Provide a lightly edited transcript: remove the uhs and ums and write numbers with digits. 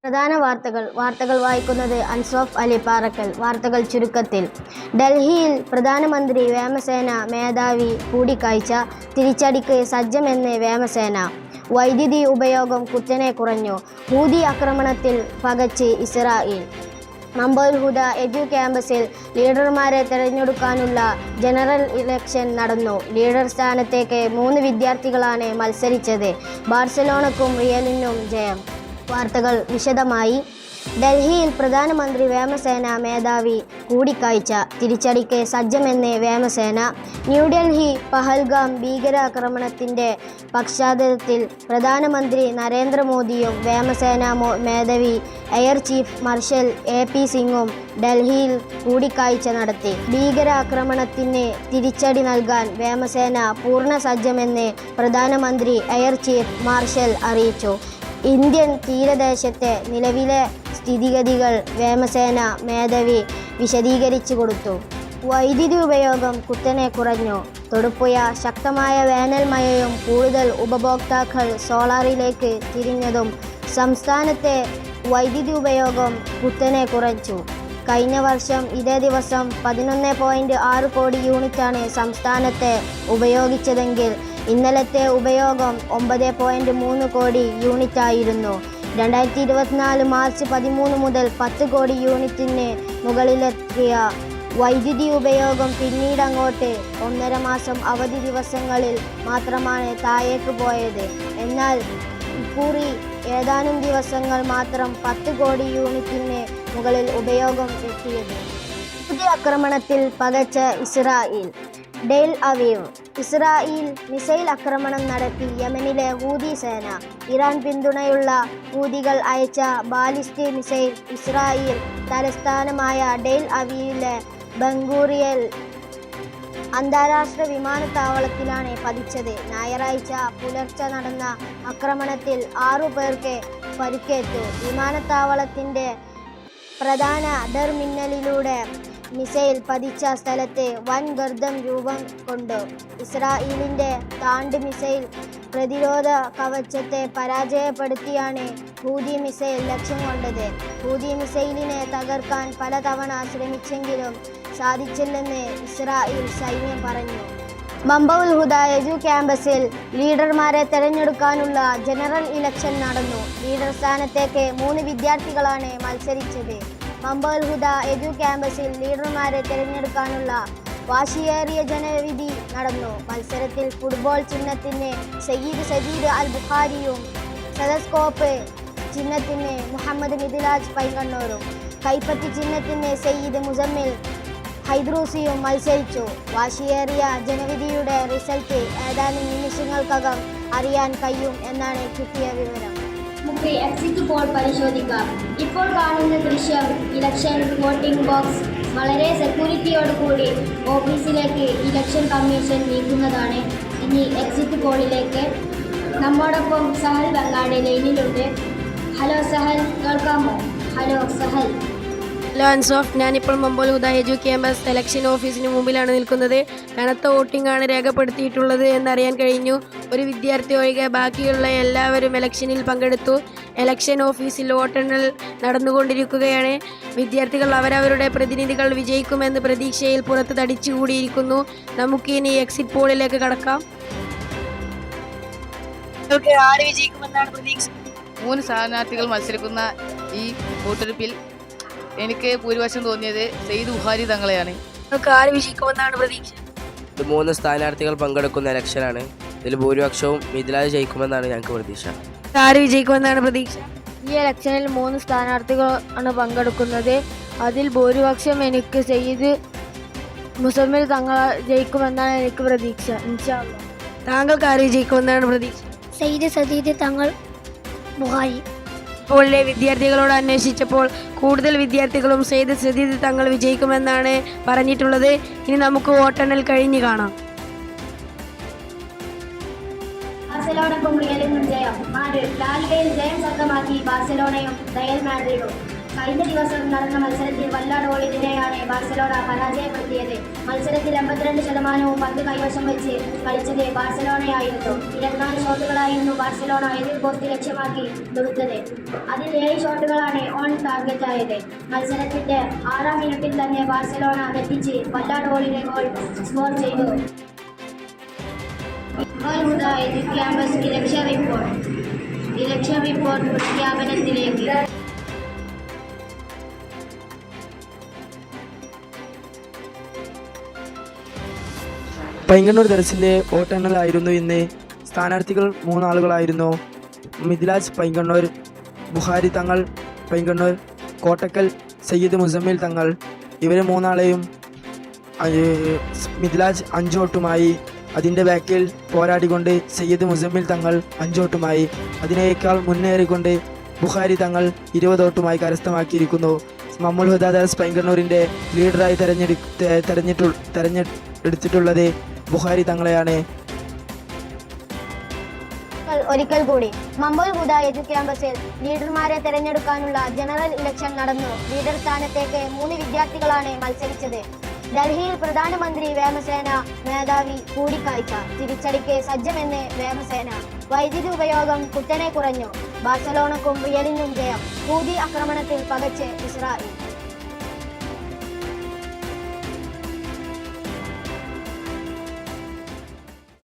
പ്രധാന വാർത്തകൾ വായിക്കുന്നത് അൻസോഫ് അലി പാറക്കൽ. വാർത്തകൾ ചുരുക്കത്തിൽ. ഡൽഹിയിൽ പ്രധാനമന്ത്രി വ്യോമസേന മേധാവി കൂടിക്കാഴ്ച. തിരിച്ചടിക്ക് സജ്ജമെന്ന് വ്യോമസേന. വൈദ്യുതി ഉപയോഗം കുത്തനെ കുറഞ്ഞു. ഹൂതി ആക്രമണത്തിൽ പകച്ച് ഇസ്രായേൽ. മംബോൽ ഹുദ എഡ്യു ക്യാമ്പസിൽ ലീഡർമാരെ തെരഞ്ഞെടുക്കാനുള്ള ജനറൽ ഇലക്ഷൻ നടന്നു. ലീഡർ സ്ഥാനത്തേക്ക് 3 വിദ്യാർത്ഥികളാണ് മത്സരിച്ചത്. ബാർസലോണയ്ക്കും റിയലിനും ജയം. വാർത്തകൾ വിശദമായി. ഡൽഹിയിൽ പ്രധാനമന്ത്രി വ്യോമസേന മേധാവി കൂടിക്കാഴ്ച. തിരിച്ചടിക്ക് സജ്ജമെന്ന് വ്യോമസേന. ന്യൂഡൽഹി പഹൽഗാം ഭീകരാക്രമണത്തിൻ്റെ പശ്ചാത്തലത്തിൽ പ്രധാനമന്ത്രി നരേന്ദ്രമോദിയും വ്യോമസേന മേധാവി എയർ ചീഫ് മാർഷൽ AP സിംഗും ഡൽഹിയിൽ കൂടിക്കാഴ്ച നടത്തി. ഭീകരാക്രമണത്തിന് തിരിച്ചടി നൽകാൻ വ്യോമസേന പൂർണ്ണ സജ്ജമെന്ന് പ്രധാനമന്ത്രി എയർ ചീഫ് മാർഷൽ അറിയിച്ചു. ഇന്ത്യൻ തീരദേശത്തെ നിലവിലെ സ്ഥിതിഗതികൾ വ്യോമസേന മേധാവി വിശദീകരിച്ചു കൊടുത്തു. വൈദ്യുതി ഉപയോഗം കുത്തനെ കുറഞ്ഞു. തൊടുപുഴ ശക്തമായ വേനൽ മഴയും കൂടുതൽ ഉപഭോക്താക്കൾ സോളാറിലേക്ക് തിരിഞ്ഞതും സംസ്ഥാനത്തെ വൈദ്യുതി ഉപയോഗം കുത്തനെ കുറച്ചു. കഴിഞ്ഞ വർഷം ഇതേ ദിവസം 11.6 കോടി യൂണിറ്റാണ് സംസ്ഥാനത്തെ ഉപയോഗിച്ചതെങ്കിൽ ഇന്നലത്തെ ഉപയോഗം 9.3 കോടി യൂണിറ്റായിരുന്നു. 2024 മാർച്ച് 13 മുതൽ 10 കോടി യൂണിറ്റിന് മുകളിലെത്തിയ വൈദ്യുതി ഉപയോഗം പിന്നീടങ്ങോട്ട് 1.5 മാസം അവധി ദിവസങ്ങളിൽ മാത്രമാണ് താഴേക്ക് പോയത്. എന്നാൽ ഇക്കുറി ഏതാനും ദിവസങ്ങൾ മാത്രം 10 കോടി യൂണിറ്റിന് മുകളിൽ ഉപയോഗം എത്തിയത്. ഹൂതി ആക്രമണത്തിൽ പകച്ച Israel. Tel Aviv. Israel missile ആക്രമണം നടത്തി യമനിലെ ഹൂതി സേന. ഇറാൻ പിന്തുണയുള്ള ഹൂതികൾ അയച്ച ബാലിസ്റ്റിക് മിസൈൽ ഇസ്രായേൽ തലസ്ഥാനമായ ഡെൽ അവീവിലെ ബംഗൂറിയൻ അന്താരാഷ്ട്ര വിമാനത്താവളത്തിലാണ് പതിച്ചത്. ഞായറാഴ്ച പുലർച്ചെ നടന്ന ആക്രമണത്തിൽ 6 പേർക്ക് പരിക്കേറ്റു. വിമാനത്താവളത്തിൻ്റെ പ്രധാന ടെർമിനലിലൂടെ മിസൈൽ പതിച്ച സ്ഥലത്ത് വൻ ഗർത്തം രൂപം കൊണ്ടു. ഇസ്രായേലിൻ്റെ താഡ് മിസൈൽ പ്രതിരോധ കവചത്തെ പരാജയപ്പെടുത്തിയാണ് ഹൂതി മിസൈൽ ലക്ഷ്യം കൊണ്ടത്. ഹൂതി മിസൈലിനെ തകർക്കാൻ പലതവണ ശ്രമിച്ചെങ്കിലും സാധിച്ചില്ലെന്ന് ഇസ്രായേൽ സൈന്യം പറഞ്ഞു. മംബോൽ ഹുദ എഡ്യു ക്യാമ്പസിൽ ലീഡർമാരെ തെരഞ്ഞെടുക്കാനുള്ള ജനറൽ ഇലക്ഷൻ നടന്നു. ലീഡർ സ്ഥാനത്തേക്ക് 3 വിദ്യാർത്ഥികളാണ് മത്സരിച്ചത്. മംബോൽ ഹുദ എഡ്യു ക്യാമ്പസിൽ ലീഡർമാരെ തിരഞ്ഞെടുക്കാനുള്ള വാശിയേറിയ ജനവിധി നടന്നു. മത്സരത്തിൽ ഫുട്ബോൾ ചിഹ്നത്തിന് സയ്യിദ് സജീദ് അൽ ബുഖാരിയും സ്റ്റെതസ്കോപ്പ് ചിഹ്നത്തിന് മുഹമ്മദ് മിദ്ലാജ് പൈങ്കണ്ണൂരും കൈപ്പത്തി ചിഹ്നത്തിന് സയ്യിദ് മുസമ്മിൽ ഹൈദ്രൂസിയും മത്സരിച്ചു. വാശിയേറിയ ജനവിധിയുടെ റിസൾട്ട് ഏതാനും നിമിഷങ്ങൾക്കകം അറിയാൻ കഴിയും എന്നാണ് കിട്ടിയ വിവരം. നമുക്ക് എക്സിറ്റ് പോൾ പരിശോധിക്കാം. ഇപ്പോൾ കാണുന്ന ദൃശ്യം ഇലക്ഷൻ വോട്ടിംഗ് ബോക്സ് വളരെ സെക്യൂരിറ്റിയോടുകൂടി ഓഫീസിലേക്ക് ഇലക്ഷൻ കമ്മീഷൻ നീക്കുന്നതാണ്. ഇനി എക്സിറ്റ് പോളിലേക്ക്. നമ്മോടൊപ്പം സഹൽ വെങ്ങാട് ലൈനിലുണ്ട്. ഹലോ സഹൽ, കേൾക്കാമോ? ഹലോ സഹൽ. ഹലോ അൻസോഫ്, ഞാനിപ്പോൾ മംബോൽ ഹുദ എഡ്യു ക്യാമ്പസ് ഇലക്ഷൻ ഓഫീസിന് മുമ്പിലാണ് നിൽക്കുന്നത്. കനത്ത വോട്ടിംഗാണ് രേഖപ്പെടുത്തിയിട്ടുള്ളത് എന്നറിയാൻ കഴിഞ്ഞു. ഒരു വിദ്യാർത്ഥി ഒഴികെ ബാക്കിയുള്ള എല്ലാവരും ഇലക്ഷനിൽ പങ്കെടുത്തു. ഇലക്ഷൻ ഓഫീസിൽ വോട്ടെണ്ണൽ നടന്നുകൊണ്ടിരിക്കുകയാണ്. വിദ്യാർത്ഥികൾ അവരവരുടെ പ്രതിനിധികൾ വിജയിക്കുമെന്ന് പ്രതീക്ഷയിൽ പുറത്ത് തടിച്ചുകൂടിയിരിക്കുന്നു. നമുക്കിനി എക്സിറ്റ് പോളിലേക്ക് കടക്കാം. ആര് വിജയിക്കുമെന്നാണ് പ്രതീക്ഷ? 3 സ്ഥാനാർത്ഥികൾ മത്സരിക്കുന്ന ഈ വോട്ടെടുപ്പിൽ എനിക്ക് ഭൂരിപക്ഷം തോന്നിയത് സയ്യിദ് ബുഖാരി തങ്ങളെയാണ്. ആര് വിജയിക്കുമെന്നാണ് പ്രതീക്ഷ? 3 സ്ഥാനാർത്ഥികൾ പങ്കെടുക്കുന്ന ഇലക്ഷനാണ്. ഇതിൽ ഭൂരിപക്ഷവും മിദ്ലാജ് ജയിക്കുമെന്നാണ് ഞങ്ങൾക്ക് പ്രതീക്ഷ. ആര് വിജയിക്കുമെന്നാണ് പ്രതീക്ഷ? ഈ ഇലക്ഷനിൽ 3 സ്ഥാനാർത്ഥികളാണ് പങ്കെടുക്കുന്നത്. അതിൽ ഭൂരിപക്ഷം എനിക്ക് സയ്യിദ് മുസമ്മിൽ തങ്ങൾ ജയിക്കുമെന്നാണ് എനിക്ക് പ്രതീക്ഷ. ഇൻഷാ അല്ലാഹ്. താങ്കൾക്ക് ആര് വിജയിക്കുമെന്നാണ് പ്രതീക്ഷ? സയ്യിദ് സജീദ് തങ്ങൾ ബുഖാരി. ഇപ്പോഴിലെ വിദ്യാർത്ഥികളോട് അന്വേഷിച്ചപ്പോൾ കൂടുതൽ വിദ്യാർത്ഥികളും സയ്യിദ് സജീദ് തങ്ങൾ വിജയിക്കുമെന്നാണ് പറഞ്ഞിട്ടുള്ളത്. ഇനി നമുക്ക് വോട്ടെണ്ണൽ കഴിഞ്ഞ് കാണാം. ബാർസലോണയ്ക്കും റിയലിനും ജയം. മാഡ്രിഡ്. ലാ ലിഗയിൽ ജയം സ്വന്തമാക്കി ബാർസലോണയും റയൽ മാഡ്രിഡും. കഴിഞ്ഞ ദിവസം നടന്ന മത്സരത്തിൽ വല്ലാഡോളിഡിനെയാണ് ബാഴ്സലോണ പരാജയപ്പെടുത്തിയത്. മത്സരത്തിൽ 82% പന്ത് കൈവശം വെച്ച് കളിച്ചത് ബാഴ്സലോണയായിരുന്നു. 24 ഷോട്ടുകളായിരുന്നു ബാഴ്സലോണ എതിർ പോസ്റ്റ് ലക്ഷ്യമാക്കി തൊടുത്തത്. അതിൽ 7 ഷോട്ടുകളാണ് ഓൺ ടാർഗറ്റ് ആയത്. മത്സരത്തിന്റെ 6ാം മിനിറ്റിൽ തന്നെ ബാഴ്സലോണ തെറ്റിച്ച് വല്ലാഡോളിനെ ഗോൾ സ്കോർ ചെയ്തു. ക്യാമ്പസ് ഇലക്ഷൻ റിപ്പോർട്ട് പ്രഖ്യാപനത്തിലേക്ക്. പൈങ്ങണ്ണൂർ ദർസിൻ്റെ വോട്ടെണ്ണലായിരുന്നു ഇന്ന്. സ്ഥാനാർത്ഥികൾ 3 ആളുകളായിരുന്നു. മിദ്ലാജ് പൈങ്ങണ്ണൂർ, ബുഖാരി തങ്ങൾ പൈങ്ങണ്ണൂർ, കോട്ടക്കൽ സയ്യിദ് മുസമ്മിൽ തങ്ങൾ. ഇവരെ 3 ആളെയും മിദ്ലാജ് 5 വോട്ടുമായി, അതിൻ്റെ ബാക്കിൽ പോരാടിക്കൊണ്ട് സയ്യിദ് മുസമ്മിൽ തങ്ങൾ 5 വോട്ടുമായി, അതിനേക്കാൾ മുന്നേറിക്കൊണ്ട് ബുഖാരി തങ്ങൾ 20 വോട്ടുമായി കരസ്ഥമാക്കിയിരിക്കുന്നു. മമ്മുൽ ഹുദ ദർസ് പൈങ്ങണ്ണൂരിൻ്റെ ലീഡറായി തെരഞ്ഞെടുത്തിട്ടുള്ളത് ബുഖാരി തങ്ങളെയാണ്. ഒരിക്കൽ കൂടി മമ്മുൽ ഹുദ എജു ക്യാമ്പസിൽ ലീഡർമാരെ തെരഞ്ഞെടുക്കാനുള്ള ജനറൽ ഇലക്ഷൻ നടന്നു. ലീഡർ സ്ഥാനത്തേക്ക് 3 വിദ്യാർത്ഥികളാണ് മത്സരിച്ചത്. ഡൽഹിയിൽ പ്രധാനമന്ത്രി വ്യോമസേന മേധാവി കൂടിക്കാഴ്ച. തിരിച്ചടിക്ക് സജ്ജമെന്ന് വ്യോമസേന. വൈദ്യുതി ഉപയോഗം കുത്തനെ കുറഞ്ഞു. ബാഴ്സലോണക്കും റിയലിനും ജയം. ഹൂതി ആക്രമണത്തിൽ പകച്ച് ഇസ്രായേൽ.